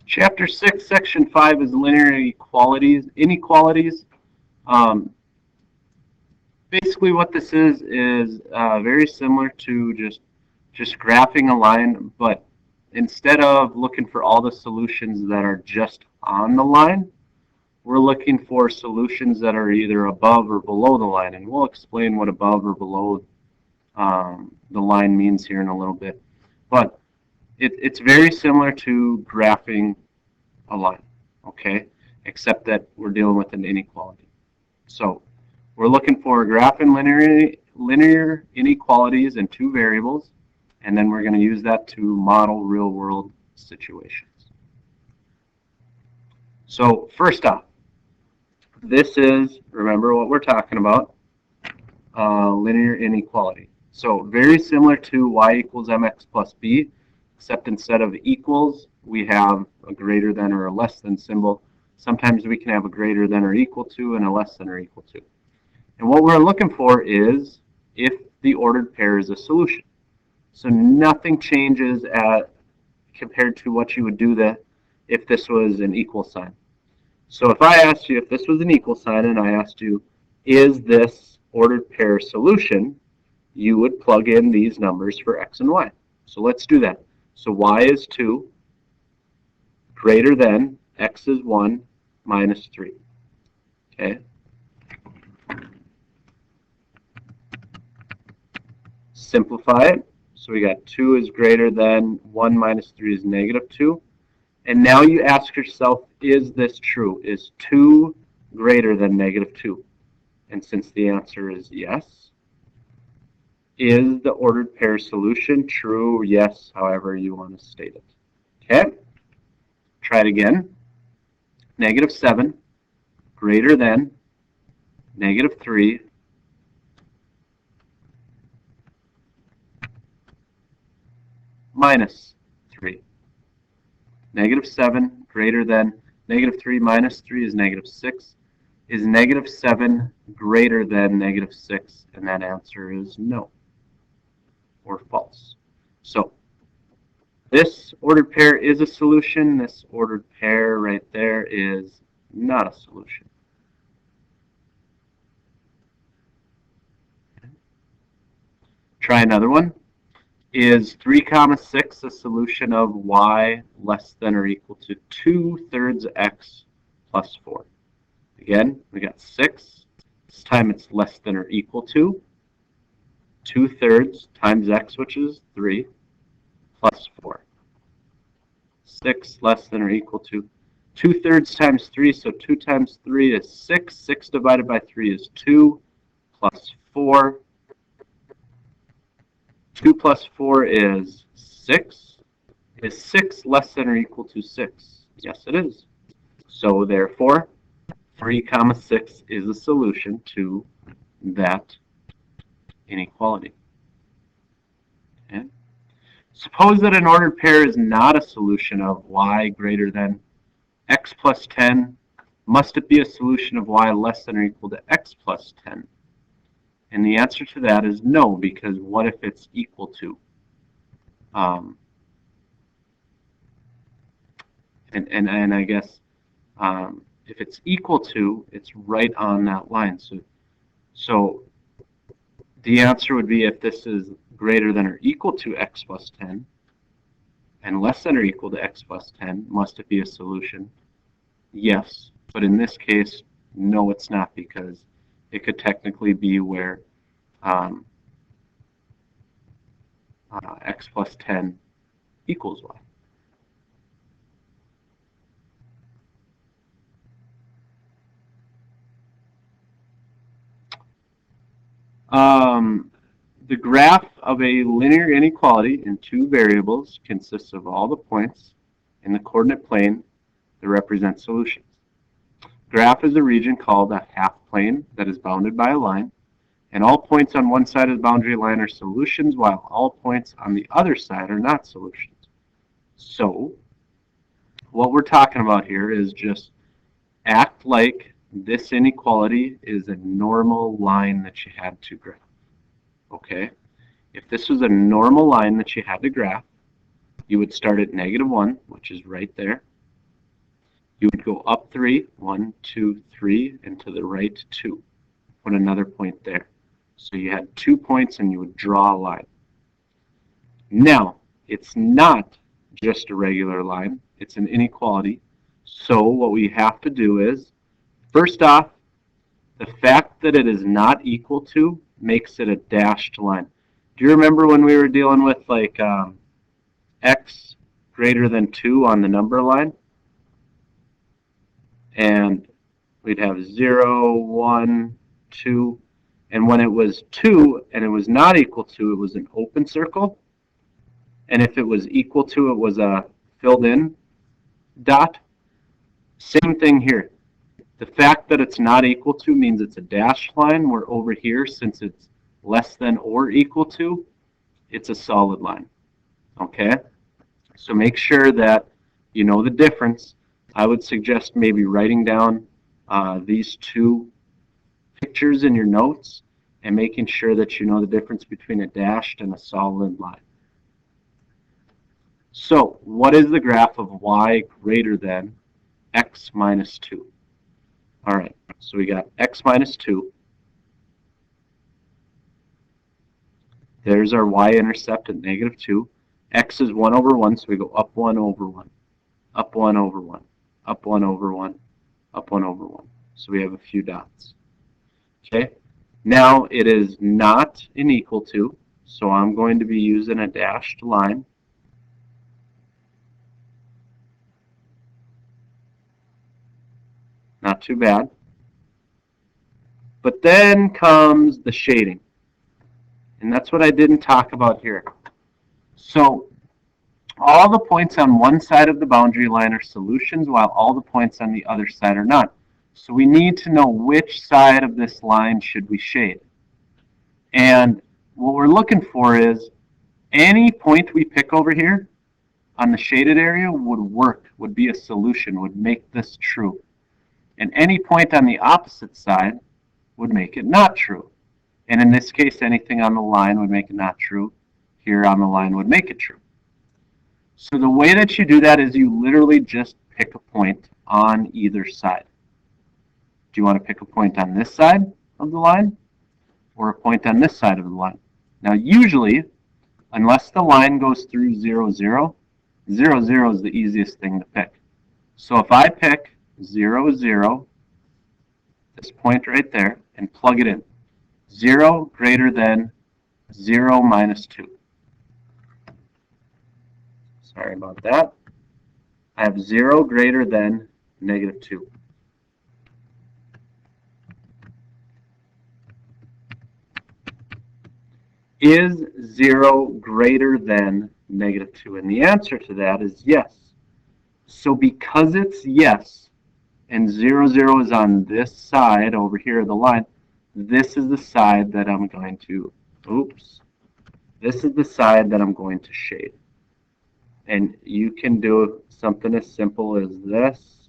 Chapter 6, Section 5 is linear inequalities. Um, Basically what this is very similar to just graphing a line, but instead of looking for all the solutions that are just on the line, we're looking for solutions that are either above or below the line, and we'll explain what above or below the line means here in a little bit. But it's very similar to graphing a line, okay, except that we're dealing with an inequality. So we're looking for graphing linear inequalities in two variables, and then we're going to use that to model real-world situations. So first off, this is, remember what we're talking about, linear inequality. So very similar to y equals mx plus b, except instead of equals, we have a greater than or a less than symbol. Sometimes we can have a greater than or equal to and a less than or equal to. And what we're looking for is if the ordered pair is a solution. So nothing changes compared to what you would do if this was an equal sign. So if I asked you if this was an equal sign and I asked you, is this ordered pair solution, you would plug in these numbers for x and y. So let's do that. So y is 2 greater than x is 1 minus 3. Okay. Simplify it. So we got 2 is greater than 1 minus 3 is negative 2. And now you ask yourself, is this true? Is 2 greater than negative 2? And since the answer is yes, is the ordered pair solution true or yes, however you want to state it? Okay, try it again. Negative 7 greater than negative 3 minus 3. Negative 7 greater than negative 3 minus 3 is negative 6. Is negative 7 greater than negative 6? And that answer is no, or false. So this ordered pair is a solution. This ordered pair right there is not a solution. Try another one. Is 3 comma 6 a solution of y less than or equal to 2/3 x plus 4? Again, we got 6. This time it's less than or equal to 2/3 times x, which is 3, plus 4. 6 less than or equal to 2/3 times 3, so 2 times 3 is 6. 6 divided by 3 is 2, plus 4. 2 plus 4 is 6. Is 6 less than or equal to 6? Yes, it is. So therefore, 3 comma 6 is a solution to that inequality. Okay. Suppose that an ordered pair is not a solution of y greater than x plus 10. Must it be a solution of y less than or equal to x plus 10? And the answer to that is no, because what if it's equal to? And I guess if it's equal to, it's right on that line. So the answer would be if this is greater than or equal to x plus 10 and less than or equal to x plus 10, must it be a solution? Yes, but in this case, no, it's not, because it could technically be where x plus 10 equals y. The graph of a linear inequality in two variables consists of all the points in the coordinate plane that represent solutions. Graph is a region called a half plane that is bounded by a line, and all points on one side of the boundary line are solutions, while all points on the other side are not solutions. So what we're talking about here is just act like this inequality is a normal line that you had to graph. Okay? If this was a normal line that you had to graph, you would start at -1, which is right there, You would go up 3, 1, 2, 3, and to the right 2. Put another point there. So you had 2 points and you would draw a line. Now, it's not just a regular line, it's an inequality. So what we have to do is, first off, the fact that it is not equal to makes it a dashed line. Do you remember when we were dealing with like x greater than 2 on the number line? And we'd have 0, 1, 2, and when it was 2 and it was not equal to, it was an open circle. And if it was equal to, it was a filled in dot. Same thing here. The fact that it's not equal to means it's a dashed line, where over here, since it's less than or equal to, it's a solid line. Okay? So make sure that you know the difference. I would suggest maybe writing down these two pictures in your notes and making sure that you know the difference between a dashed and a solid line. So what is the graph of y greater than x minus 2? All right, so we got x minus 2. There's our y-intercept at negative 2. X is 1 over 1, so we go up 1 over 1, up 1 over 1, up 1 over 1, up 1 over 1. So we have a few dots. Okay, now it is not an equal to, so I'm going to be using a dashed line. Not too bad. But then comes the shading. And that's what I didn't talk about here. So all the points on one side of the boundary line are solutions, while all the points on the other side are not. So we need to know which side of this line should we shade. And what we're looking for is any point we pick over here on the shaded area would work, would be a solution, would make this true. And any point on the opposite side would make it not true. And in this case, anything on the line would make it not true. Here on the line would make it true. So the way that you do that is you literally just pick a point on either side. Do you want to pick a point on this side of the line or a point on this side of the line? Now usually, unless the line goes through 0, 0, 0, 0 is the easiest thing to pick. So if I pick 0, 0, this point right there, and plug it in. 0 greater than 0 minus 2. Sorry about that. I have 0 greater than negative 2. Is 0 greater than negative 2? And the answer to that is yes. So because it's yes, and 0, 0 is on this side over here of the line, this is the side that I'm going to, this is the side that I'm going to shade. And you can do something as simple as this.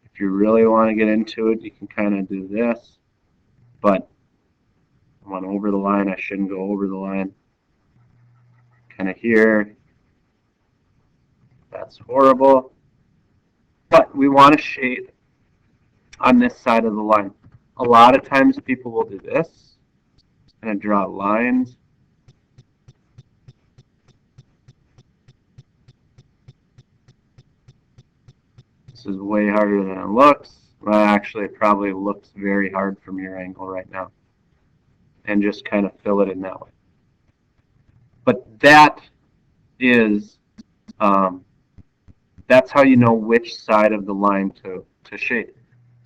If you really want to get into it, you can kind of do this. But I went over the line, I shouldn't go over the line. Kind of here. That's horrible. But we want to shade on this side of the line. A lot of times people will do this and draw lines. This is way harder than it looks. Well, actually, it probably looks very hard from your angle right now. And just kind of fill it in that way. But that is, that's how you know which side of the line to shade.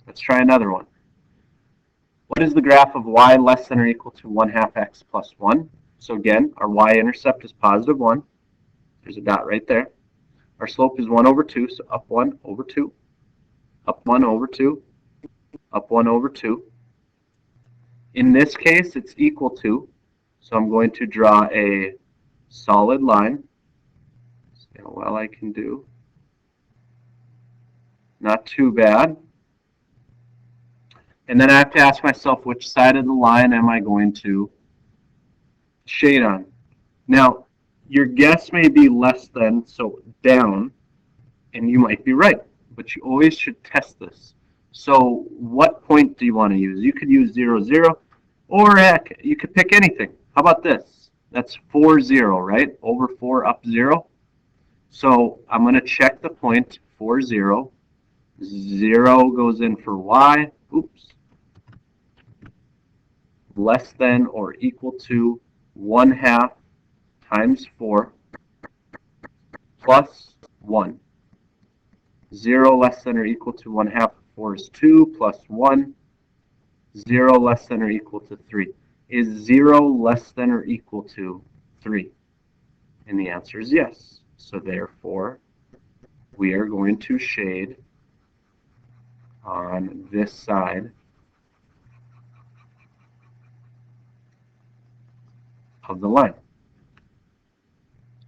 Let's try another one. What is the graph of y less than or equal to 1/2 x plus 1? So again, our y-intercept is positive 1. There's a dot right there. Our slope is 1 over 2, so up 1 over 2. Up 1 over 2. Up 1 over 2. In this case, it's equal to, so I'm going to draw a solid line. See how well I can do. Not too bad. And then I have to ask myself, which side of the line am I going to shade on? Now, your guess may be less than, so down, and you might be right. but you always should test this. So what point do you want to use? You could use 0, 0, or heck, you could pick anything. How about this? That's 4, 0, right? Over 4, up 0. So I'm going to check the point, 4, 0. 0 goes in for y. Oops. Less than or equal to 1/2 times 4 plus 1. 0 less than or equal to 1/2 of 4 is 2 plus 1. 0 less than or equal to 3. Is 0 less than or equal to 3? And the answer is yes. So therefore, we are going to shade on this side of the line.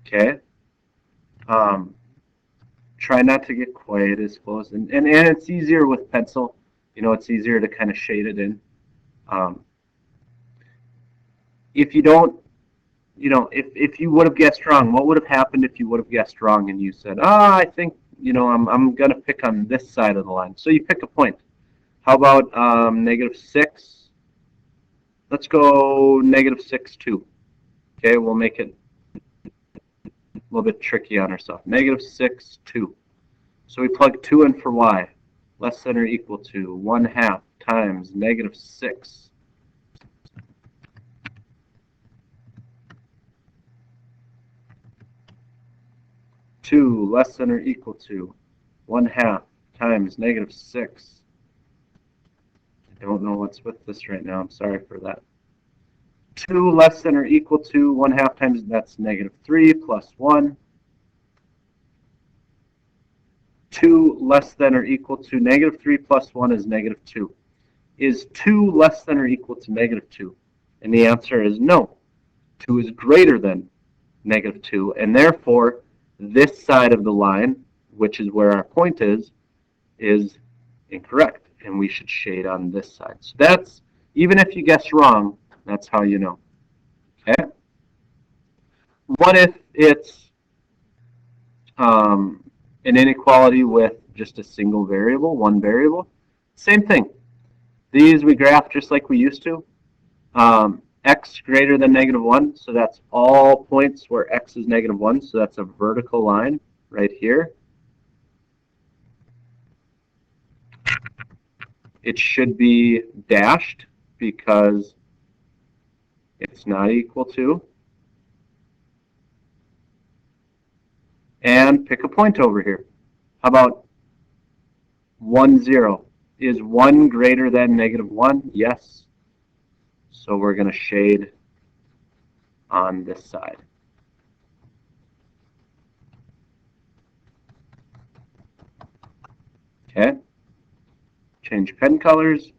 Okay? Try not to get quite as close. And it's easier with pencil. You know, it's easier to kind of shade it in. If you don't, you know, if you would have guessed wrong, what would have happened if you would have guessed wrong and you said, I think, you know, I'm going to pick on this side of the line. So you pick a point. How about -6? Let's go -6, 2. Okay, we'll make it a little bit tricky on ourselves. -6, 2. So we plug 2 in for y, less than or equal to 1/2 times -6. 2 less than or equal to 1/2 times -6. I don't know what's with this right now. I'm sorry for that. 2 less than or equal to 1/2 times, that's -3 plus 1. 2 less than or equal to -3 plus 1 is -2. Is 2 less than or equal to -2? And the answer is no. 2 is greater than -2, and therefore this side of the line, which is where our point is incorrect, and we should shade on this side. So that's, even if you guess wrong, that's how you know. Okay? What if it's an inequality with just a single variable, one variable? Same thing. These we graph just like we used to. X greater than -1, so that's all points where x is -1, so that's a vertical line right here. It should be dashed because it's not equal to. And pick a point over here. How about 1, 0? Is 1 greater than -1? Yes. So we're going to shade on this side. Okay. Change pen colors.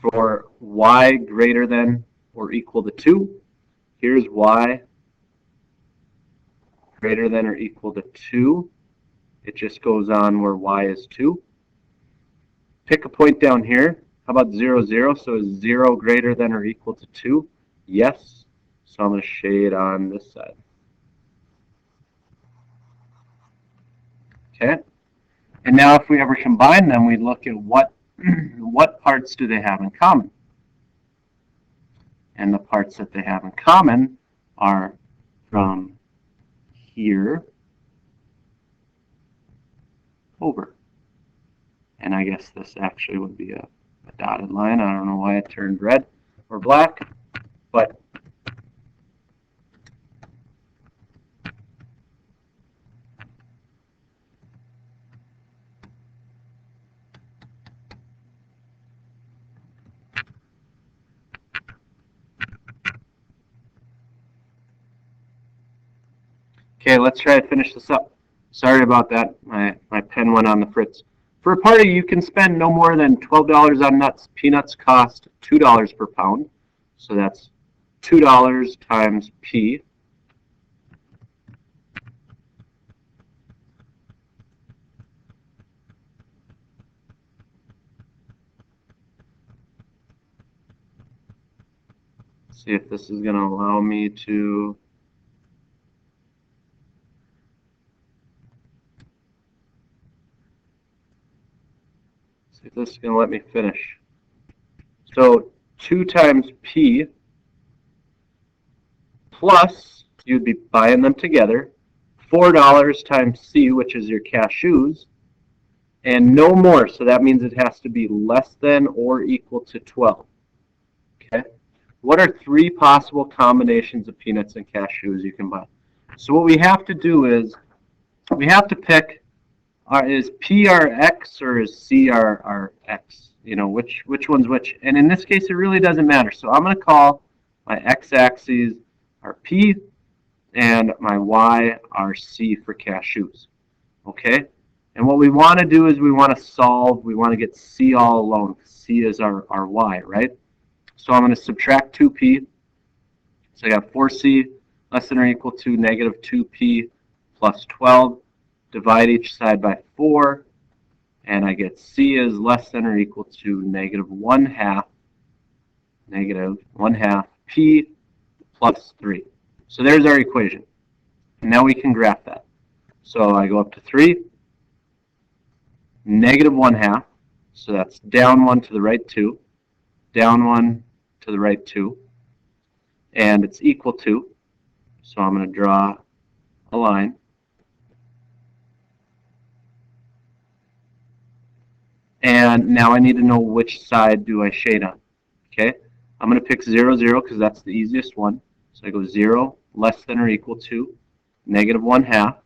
For y greater than or equal to 2, here's y greater than or equal to 2. It just goes on where y is 2. Pick a point down here. How about 0, 0? So is 0 greater than or equal to 2? Yes. So I'm going to shade on this side. Okay. And now if we ever combine them, we look at what parts do they have in common. And the parts that they have in common are from here over. And I guess this actually would be a dotted line. I don't know why it turned red or black, but okay, let's try to finish this up. Sorry about that. My pen went on the fritz. For a party, you can spend no more than $12 on nuts. Peanuts cost $2 per pound. So that's $2 times P. See if this is going to allow me to See if this is going to let me finish. So 2 times P plus, you'd be buying them together, $4 times C, which is your cashews, and no more. So that means it has to be less than or equal to 12. Okay. What are 3 possible combinations of peanuts and cashews you can buy? So what we have to do is we have to pick, is P our X or is C our X? You know, which one's which? And in this case, it really doesn't matter. So I'm going to call my X-axes are P and my Y are C for cashews. Okay? And what we want to do is we want to solve, we want to get C all alone. C is our Y, right? So I'm going to subtract 2P. So I got 4C less than or equal to negative 2P plus 12. Divide each side by 4. And I get C is less than or equal to negative 1/2 P plus 3. So there's our equation. And now we can graph that. So I go up to 3, negative 1/2. So that's down 1 to the right 2, down 1 to the right 2. And it's equal to, so I'm going to draw a line. And now I need to know which side do I shade on. Okay, I'm going to pick 0, 0 because that's the easiest one. So I go 0 less than or equal to negative 1/2.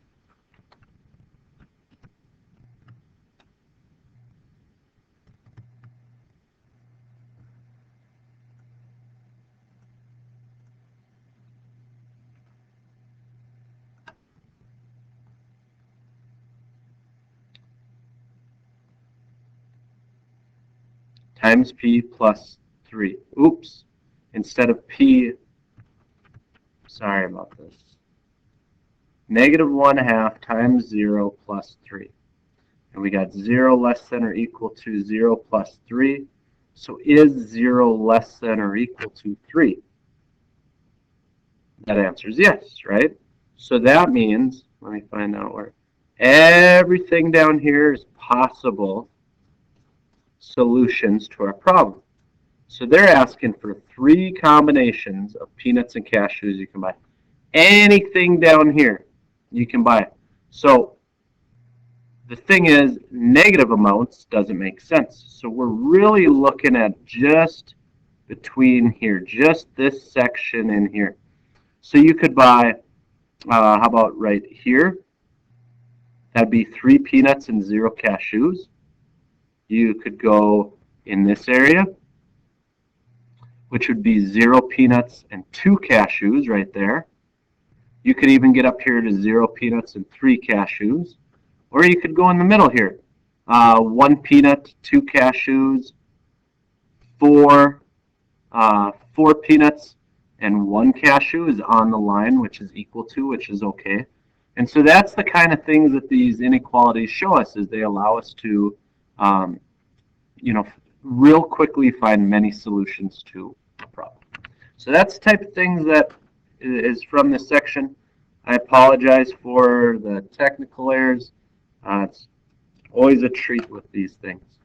Times P plus 3. Oops. Instead of P, sorry about this. Negative 1/2 times 0 plus 3. And we got 0 less than or equal to 0 plus 3. So is 0 less than or equal to 3? That answer is yes, right? So that means, let me find out where, everything down here is possible solutions to our problem. So they're asking for 3 combinations of peanuts and cashews you can buy. Anything down here you can buy. So the thing is, negative amounts doesn't make sense. So we're really looking at just between here, just this section in here. So you could buy, how about right here? That'd be 3 peanuts and 0 cashews. You could go in this area, which would be 0 peanuts and 2 cashews right there. You could even get up here to 0 peanuts and 3 cashews. Or you could go in the middle here. 1 peanut, 2 cashews, 4 peanuts, and 1 cashew is on the line, which is equal to, which is okay. And so that's the kind of things that these inequalities show us, is they allow us to real quickly find many solutions to a problem. So that's the type of things that is from this section. I apologize for the technical errors. It's always a treat with these things.